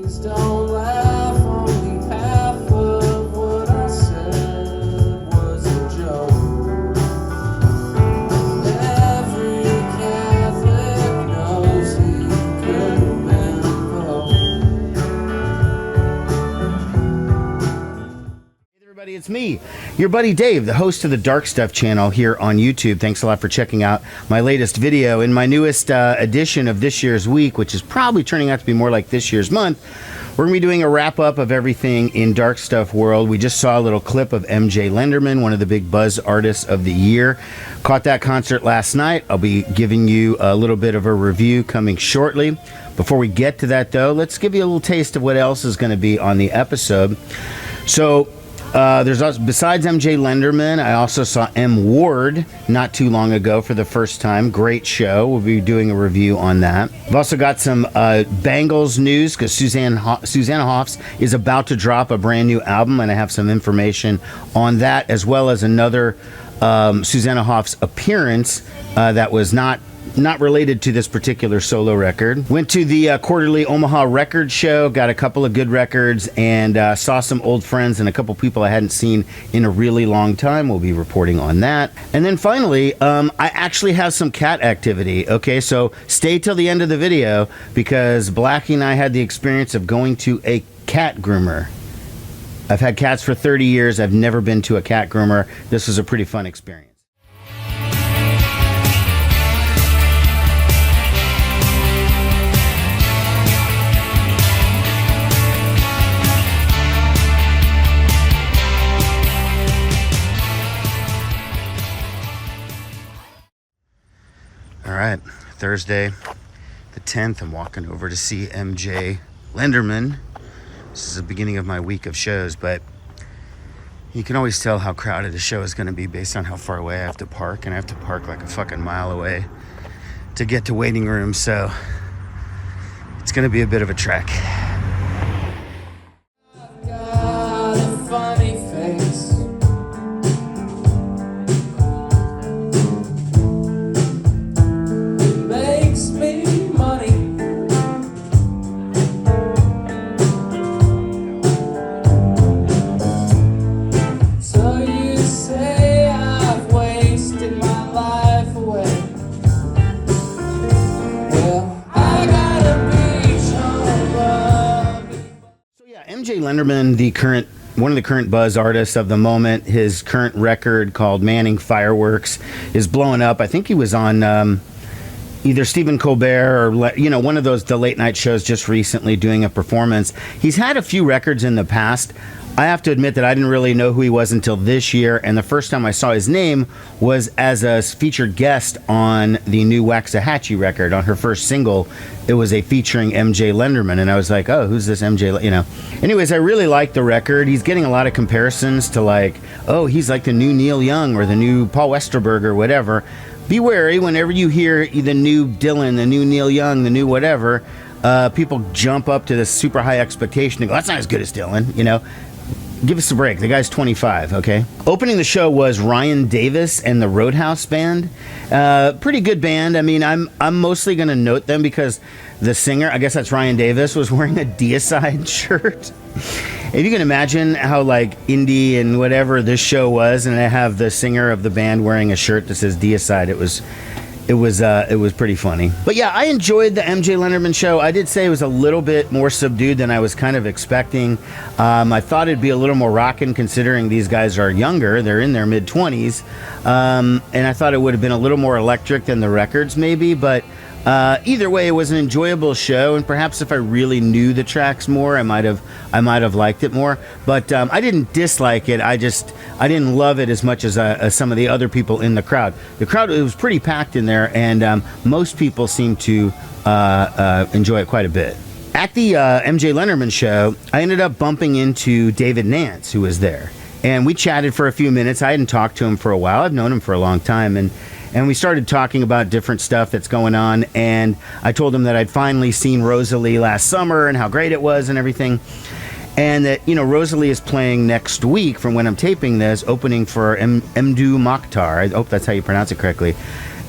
Don't laugh, only half of what I said was a joke. Every Catholic knows he could have been Pope. Hey everybody, it's me, your buddy Dave, the host of the Dark Stuff channel here on YouTube. Thanks a lot for checking out my latest video. In my newest edition of this year's week, which is probably turning out to be more like this year's month, we're going to be doing a wrap-up of everything in Dark Stuff world. We just saw a little clip of MJ Lenderman, one of the big buzz artists of the year. Caught that concert last night. I'll be giving you a little bit of a review coming shortly. Before we get to that, though, let's give you a little taste of what else is going to be on the episode. So, there's also, besides MJ Lenderman, I also saw M. Ward not too long ago for the first time. Great show. We'll be doing a review on that. I've also got some Bangles news because Susanna Hoffs is about to drop a brand new album, and I have some information on that, as well as another Susanna Hoffs appearance that was not related to this particular solo record. Went to the quarterly Omaha record show, got a couple of good records, and saw some old friends and a couple people I hadn't seen in a really long time. We'll be reporting on that. And then finally, I actually have some cat activity. Okay, so stay till the end of the video because Blackie and I had the experience of going to a cat groomer. I've had cats for 30 years. I've never been to a cat groomer. This was a pretty fun experience. All right, Thursday, the 10th, I'm walking over to see MJ Lenderman. This is the beginning of my week of shows, but you can always tell how crowded a show is going to be based on how far away I have to park, and I have to park like a fucking mile away to get to waiting room, so it's going to be a bit of a trek. I've got a funny face. Makes me money. So you say I've wasted my life away. Well, I got a beach home love. So yeah, MJ Lenderman, one of the current buzz artists of the moment. His current record called Manning Fireworks is blowing up. I think he was on either Stephen Colbert or one of the late night shows just recently doing a performance. He's had a few records in the past. I have to admit that I didn't really know who he was until this year, and the first time I saw his name was as a featured guest on the new Waxahatchee record. On her first single, it was a featuring MJ Lenderman, and I was like, oh, who's this MJ, Anyways, I really like the record. He's getting a lot of comparisons to he's like the new Neil Young or the new Paul Westerberg or whatever. Be wary whenever you hear the new Dylan, the new Neil Young, the new whatever, people jump up to this super high expectation and go, that's not as good as Dylan, Give us a break. The guy's 25, okay? Opening the show was Ryan Davis and the Roadhouse Band. Pretty good band. I mean, I'm mostly going to note them because the singer, I guess that's Ryan Davis, was wearing a Deicide shirt. If you can imagine how indie and whatever this show was, and I have the singer of the band wearing a shirt that says Deicide, it was pretty funny. But yeah, I enjoyed the MJ Lenderman show. I did say it was a little bit more subdued than I was kind of expecting. I thought it'd be a little more rockin' considering these guys are younger. They're in their mid-20s. And I thought it would have been a little more electric than the records maybe, but either way, it was an enjoyable show, and perhaps if I really knew the tracks more, I might have liked it more. But I didn't dislike it. I didn't love it as much as some of the other people in the crowd. The crowd, it was pretty packed in there, and most people seemed to enjoy it quite a bit. At the MJ Lenderman show, I ended up bumping into David Nance, who was there, and we chatted for a few minutes. I hadn't talked to him for a while. I've known him for a long time, and we started talking about different stuff that's going on, and I told him that I'd finally seen Rosalie last summer and how great it was and everything, and that, Rosalie is playing next week from when I'm taping this, opening for Mdu Mokhtar. I hope that's how you pronounce it correctly.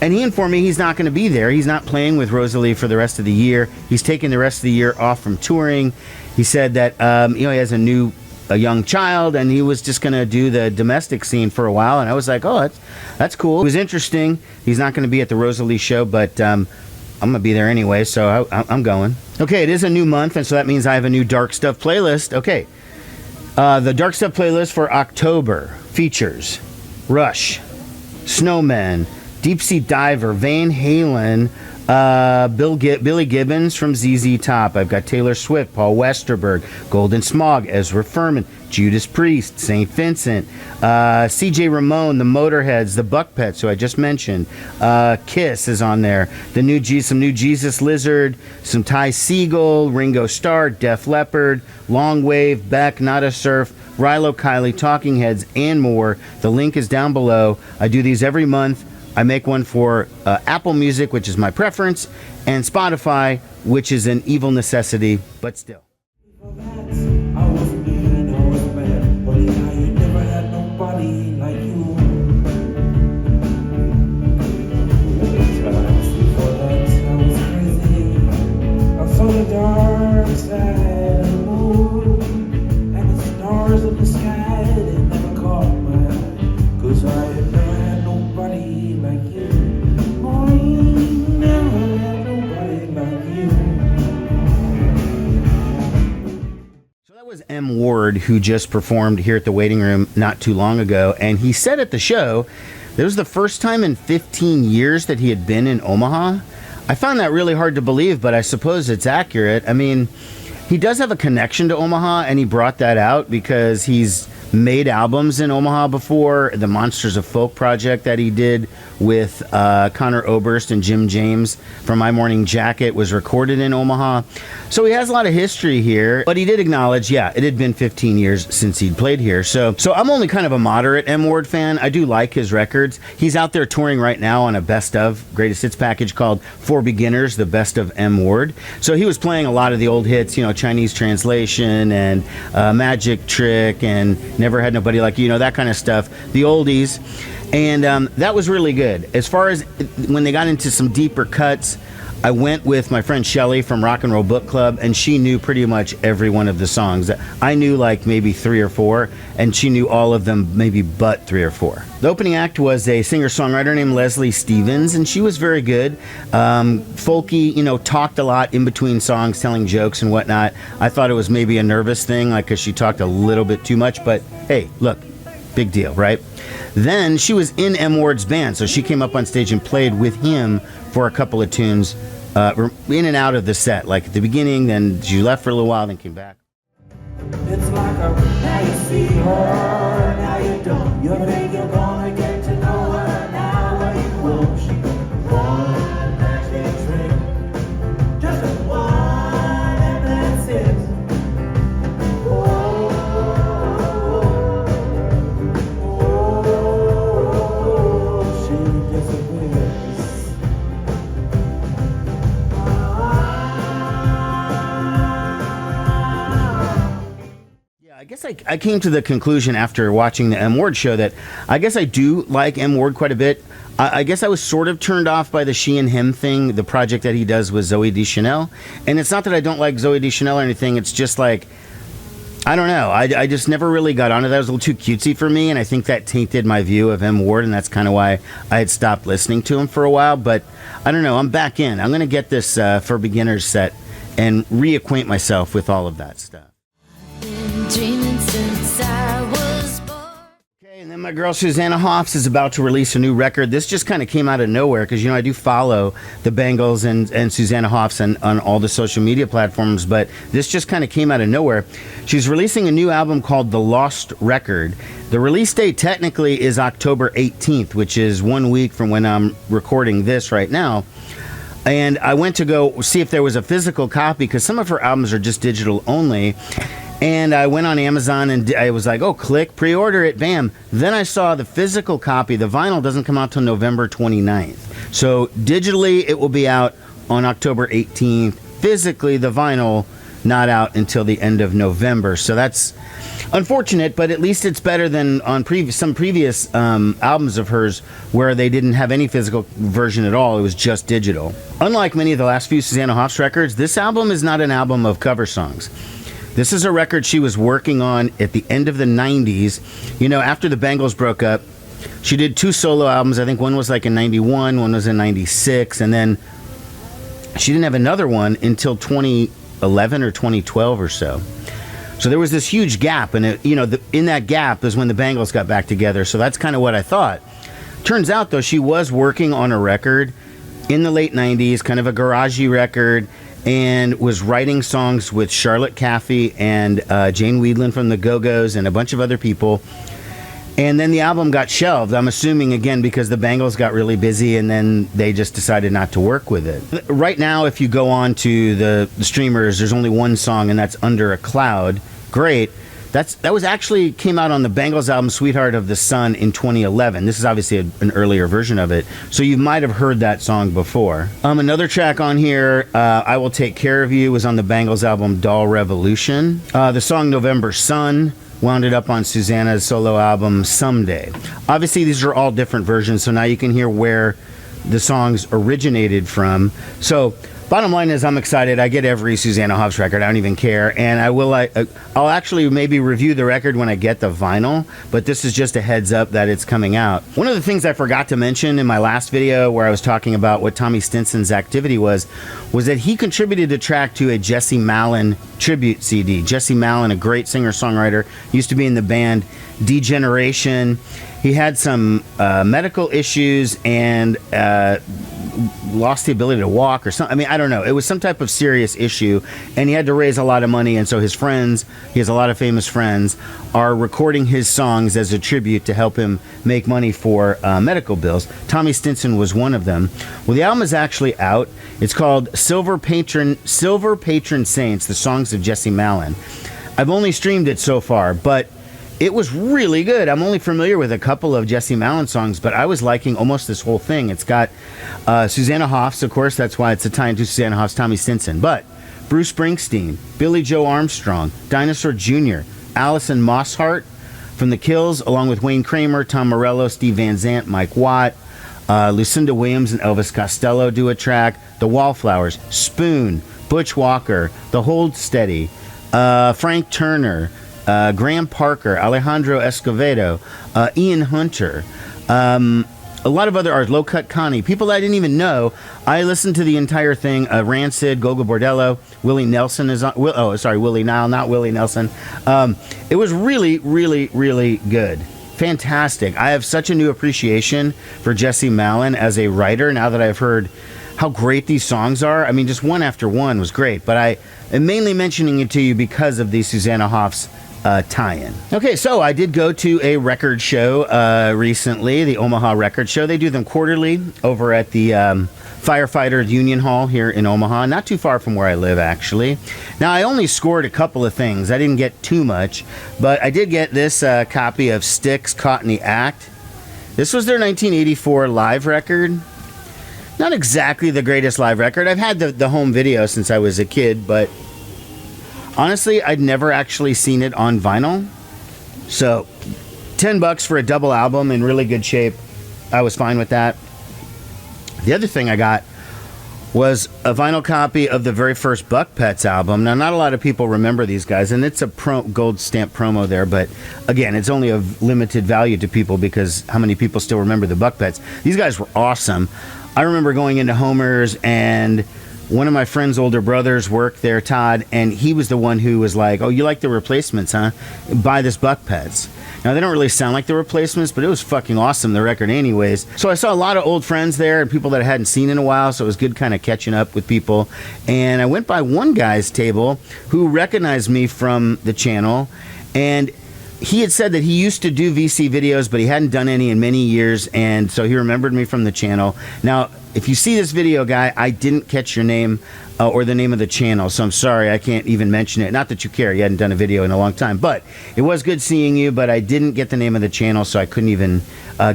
And he informed me he's not going to be there. He's not playing with Rosalie for the rest of the year. He's taking the rest of the year off from touring. He said that he has a young child, and he was just going to do the domestic scene for a while. And I was like, oh, that's cool. It was interesting. He's not going to be at the Rosalie show, but I'm going to be there anyway, so I'm going. Okay, it is a new month, and so that means I have a new Dark Stuff playlist. Okay, the Dark Stuff playlist for October features Rush, Snowmen, Deep Sea Diver, Van Halen, Billy Gibbons from ZZ Top. I've got Taylor Swift, Paul Westerberg, Golden Smog, Ezra Furman, Judas Priest, St. Vincent, CJ Ramone, the Motorheads, the Buckpets, who I just mentioned. Kiss is on there. Some new Jesus Lizard, some Ty Segall, Ringo Starr, Def Leppard, Long Wave, Beck, Nada Surf, Rilo Kiley, Talking Heads, and more. The link is down below. I do these every month. I make one for Apple Music, which is my preference, and Spotify, which is an evil necessity, but still. I was mean, I was bad, but I ain't never had nobody like you. Times before that, I was crazy. I saw the dark side of the moon, and the stars in the sky, they never caught my eye, 'cause I had never had nobody like you. Oh, I ain't never had nobody like you. That was M. Ward, who just performed here at the Waiting Room not too long ago, and he said at the show that it was the first time in 15 years that he had been in Omaha. I found that really hard to believe, but I suppose it's accurate. I mean, he does have a connection to Omaha, and he brought that out because he's made albums in Omaha before. The Monsters of Folk project that he did with Connor Oberst and Jim James from My Morning Jacket was recorded in Omaha. So he has a lot of history here, but he did acknowledge, yeah, it had been 15 years since he'd played here. So I'm only kind of a moderate M. Ward fan. I do like his records. He's out there touring right now on a best of greatest hits package called For Beginners, the best of M. Ward. So he was playing a lot of the old hits, Chinese Translation and Magic Trick and Never Had Nobody Like You, that kind of stuff, the oldies. And that was really good. As far as when they got into some deeper cuts, I went with my friend Shelley from Rock and Roll Book Club, and she knew pretty much every one of the songs. I knew like maybe 3 or 4, and she knew all of them maybe but 3 or 4. The opening act was a singer-songwriter named Leslie Stevens, and she was very good. Folky, talked a lot in between songs, telling jokes and whatnot. I thought it was maybe a nervous thing, like because she talked a little bit too much, but hey, look, big deal, right? Then she was in M. Ward's band, so she came up on stage and played with him for a couple of tunes in and out of the set, like at the beginning, then she left for a little while, then came back. It's like now you see her, now you don't. You think you're gonna get to know her, now where you won't. She one magic drink, just a one, and that's it. She disappears. I guess I came to the conclusion after watching the M. Ward show that I guess I do like M. Ward quite a bit. I guess I was sort of turned off by the She and Him thing, the project that he does with Zooey Deschanel. And it's not that I don't like Zooey Deschanel or anything, it's just like, I don't know. I just never really got onto that. It was a little too cutesy for me, and I think that tainted my view of M. Ward, and that's kind of why I had stopped listening to him for a while. But I don't know. I'm back in. I'm going to get this For Beginners set and reacquaint myself with all of that stuff. Dreaming since I was born. Okay, and then my girl Susanna Hoffs is about to release a new record. This just kind of came out of nowhere because, I do follow the Bangles and Susanna Hoffs on all the social media platforms, but this just kind of came out of nowhere. She's releasing a new album called The Lost Record. The release date technically is October 18th, which is 1 week from when I'm recording this right now. And I went to go see if there was a physical copy because some of her albums are just digital only. And I went on Amazon and I was like, oh, click, pre-order it, bam. Then I saw the physical copy. The vinyl doesn't come out till November 29th. So digitally, it will be out on October 18th. Physically, the vinyl not out until the end of November. So that's unfortunate, but at least it's better than on some previous albums of hers where they didn't have any physical version at all. It was just digital. Unlike many of the last few Susanna Hoffs records, this album is not an album of cover songs. This is a record she was working on at the end of the 90s. You know, after the Bangles broke up, she did 2 solo albums. I think one was like in 91, one was in 96, and then she didn't have another one until 2011 or 2012 or so. So there was this huge gap, and in that gap is when the Bangles got back together. So that's kind of what I thought. Turns out, though, she was working on a record in the late 90s, kind of a garagey record, and was writing songs with Charlotte Caffey and Jane Weedland from the Go-Go's and a bunch of other people. And then the album got shelved, I'm assuming, again, because the Bangles got really busy and then they just decided not to work with it. Right now, if you go on to the streamers, there's only one song, and that's Under a Cloud. Great. That was actually came out on the Bangles album Sweetheart of the Sun in 2011. This is obviously an earlier version of it, so you might have heard that song before. Another track on here, I Will Take Care of You, was on the Bangles album Doll Revolution. The song November Sun wound it up on Susanna's solo album Someday. Obviously, these are all different versions, so now you can hear where the songs originated from. So bottom line is, I'm excited. I get every Susanna Hoffs record. I don't even care. And I'll actually maybe review the record when I get the vinyl, but this is just a heads up that it's coming out. One of the things I forgot to mention in my last video where I was talking about what Tommy Stinson's activity was that he contributed a track to a Jesse Malin tribute CD. Jesse Malin, a great singer-songwriter, used to be in the band Degeneration. He had some medical issues and lost the ability to walk or something. I mean, I don't know. It was some type of serious issue, and he had to raise a lot of money, and so his friends, he has a lot of famous friends, are recording his songs as a tribute to help him make money for medical bills. Tommy Stinson was one of them. Well, the album is actually out. It's called Silver Patron Saints, the songs of Jesse Malin. I've only streamed it so far, but it was really good. I'm only familiar with a couple of Jesse Malin songs, but I was liking almost this whole thing. It's got Susanna Hoffs, of course, that's why it's a tie into Susanna Hoffs, Tommy Stinson. But Bruce Springsteen, Billy Joe Armstrong, Dinosaur Jr., Alison Mosshart from The Kills, along with Wayne Kramer, Tom Morello, Steve Van Zandt, Mike Watt, Lucinda Williams and Elvis Costello do a track, The Wallflowers, Spoon, Butch Walker, The Hold Steady, Frank Turner, Graham Parker, Alejandro Escovedo, Ian Hunter, a lot of other artists, Low Cut Connie, people that I didn't even know. I listened to the entire thing. Rancid, Gogo Bordello, Willie Nelson is on. Willie Nile, not Willie Nelson. It was really, really, really good. Fantastic. I have such a new appreciation for Jesse Malin as a writer now that I've heard how great these songs are. I mean, just one after one was great, but I am mainly mentioning it to you because of the Susanna Hoffs tie-in. Okay, so I did go to a record show recently, the Omaha Record Show. They do them quarterly over at the Firefighter Union Hall here in Omaha, not too far from where I live, actually. Now, I only scored a couple of things. I didn't get too much, but I did get this copy of Styx Caught in the Act. This was their 1984 live record. Not exactly the greatest live record. I've had the home video since I was a kid, but honestly, I'd never actually seen it on vinyl. So, $10 for a double album in really good shape. I was fine with that. The other thing I got was a vinyl copy of the very first Buck Pets album. Now, not a lot of people remember these guys, and it's a gold stamp promo there, but again, it's only of limited value to people because how many people still remember the Buck Pets? These guys were awesome. I remember going into Homer's, and one of my friend's older brothers worked there, Todd, and he was the one who was like, "Oh, you like the Replacements, huh? Buy this Buck Pets." Now, they don't really sound like the Replacements, but it was fucking awesome, the record anyways. So I saw a lot of old friends there and people that I hadn't seen in a while, so it was good kind of catching up with people. And I went by one guy's table who recognized me from the channel, and he had said that he used to do VC videos, but he hadn't done any in many years, and so he remembered me from the channel. Now, if you see this video, guy, I didn't catch your name or the name of the channel, so I'm sorry I can't even mention it. Not that you care, you hadn't done a video in a long time, but it was good seeing you, but I didn't get the name of the channel, so I couldn't even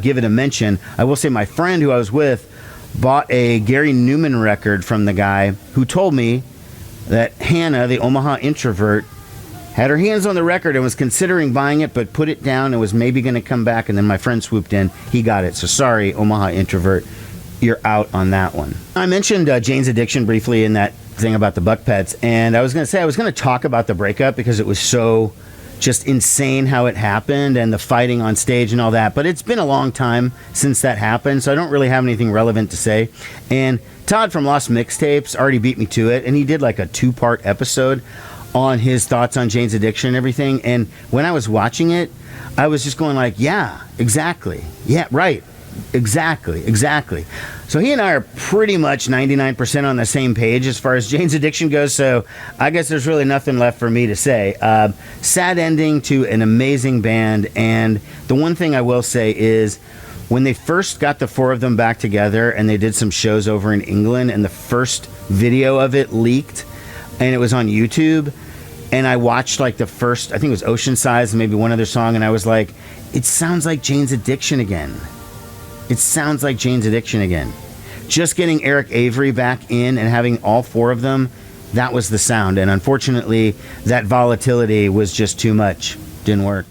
give it a mention. I will say my friend who I was with bought a Gary Newman record from the guy who told me that Hannah, the Omaha introvert, had her hands on the record and was considering buying it, but put it down and was maybe going to come back. And then my friend swooped in. He got it. So sorry, Omaha introvert. You're out on that one. I mentioned Jane's Addiction briefly in that thing about the buck pets. And I was going to say, I was going to talk about the breakup because it was so just insane how it happened and the fighting on stage and all that. But it's been a long time since that happened, so I don't really have anything relevant to say. And Todd from Lost Mixtapes already beat me to it, and he did like a 2-part episode on his thoughts on Jane's Addiction and everything. And when I was watching it, I was just going like, yeah, exactly. Yeah, right. Exactly. So he and I are pretty much 99% on the same page as far as Jane's Addiction goes, so I guess there's really nothing left for me to say. Sad ending to an amazing band, and the one thing I will say is when they first got the 4 of them back together and they did some shows over in England, and the first video of it leaked, and it was on YouTube, and I watched like the first, I think it was Ocean Size and maybe one other song, and I was like, it sounds like Jane's Addiction again. It sounds like Jane's Addiction again. Just getting Eric Avery back in and having all 4 of them, that was the sound. And unfortunately, that volatility was just too much. Didn't work.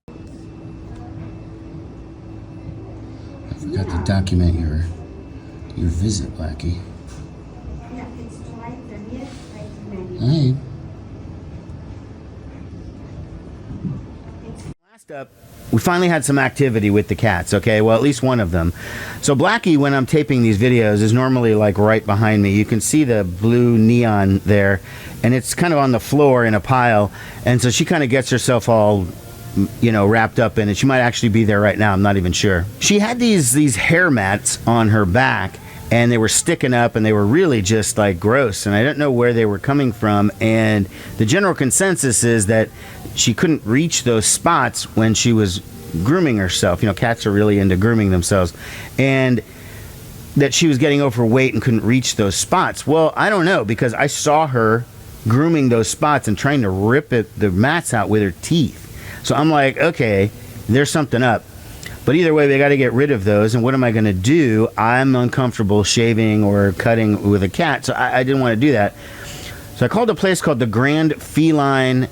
I forgot to document your visit, Blackie. Yeah, it's July 30th, 1990. Hey. Last up, we finally had some activity with the cats, okay? Well, at least one of them. So Blackie, when I'm taping these videos, is normally like right behind me. You can see the blue neon there, and it's kind of on the floor in a pile. And so she kind of gets herself all, you know, wrapped up in it. She might actually be there right now. I'm not even sure. She had these hair mats on her back, and they were sticking up, and they were really just like gross, and I don't know where they were coming from. And the general consensus is that she couldn't reach those spots when she was grooming herself. You know, cats are really into grooming themselves, and that she was getting overweight and couldn't reach those spots. Well, I don't know, because I saw her grooming those spots and trying to rip the mats out with her teeth. So I'm like, okay, there's something up. But either way, we got to get rid of those. And what am I going to do? I'm uncomfortable shaving or cutting with a cat, so I didn't want to do that. So I called a place called the Grand Feline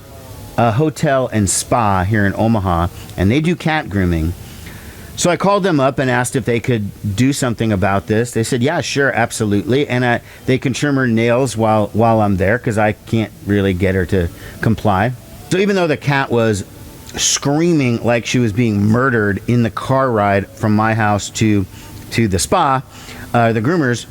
Hotel and Spa here in Omaha, and they do cat grooming. So I called them up and asked if they could do something about this. They said, yeah, sure, absolutely. And they can trim her nails while I'm there, because I can't really get her to comply. So even though the cat was screaming like she was being murdered in the car ride from my house to the spa, the groomers,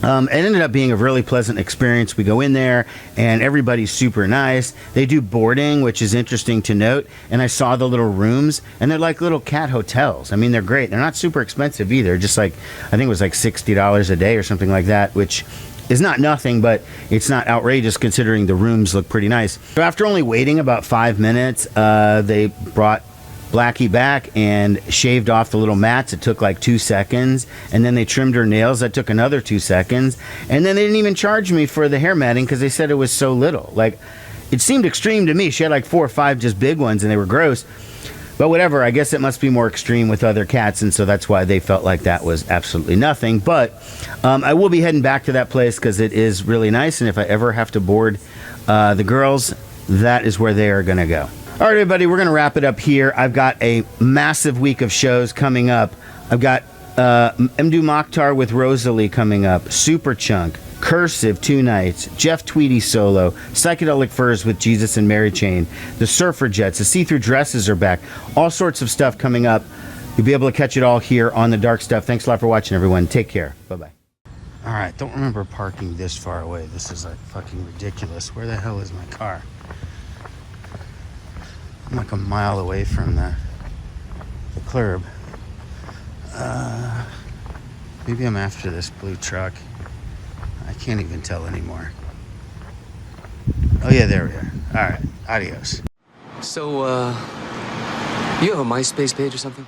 it ended up being a really pleasant experience. We go in there and everybody's super nice. They do boarding, which is interesting to note. And I saw the little rooms, and they're like little cat hotels. I mean, they're great. They're not super expensive either. Just like, I think it was like $60 a day or something like that, which is not nothing, but it's not outrageous considering the rooms look pretty nice. So after only waiting about 5 minutes, they brought Blackie back and shaved off the little mats. It took like 2 seconds, and then they trimmed her nails. That took another 2 seconds, and then they didn't even charge me for the hair matting because they said it was so little. Like, it seemed extreme to me. She had like 4 or 5 just big ones, and they were gross. But whatever, I guess it must be more extreme with other cats, and so that's why they felt like that was absolutely nothing. But I will be heading back to that place because it is really nice, and if I ever have to board the girls, that is where they are going to go. All right, everybody, we're going to wrap it up here. I've got a massive week of shows coming up. I've got Mdu Mokhtar with Rosalie coming up, Superchunk, Cursive 2 nights, Jeff Tweedy solo, Psychedelic Furs with Jesus and Mary Chain, the Surfer-Jets, the See-Through Dresses are back, all sorts of stuff coming up. You'll be able to catch it all here on The Dark Stuff. Thanks a lot for watching, everyone. Take care. Bye-bye. All right, don't remember parking this far away. This is like fucking ridiculous. Where the hell is my car? I'm like a mile away from the curb. Maybe I'm after this blue truck. I can't even tell anymore. Oh yeah, there we are. All right, adios. So, you have a MySpace page or something?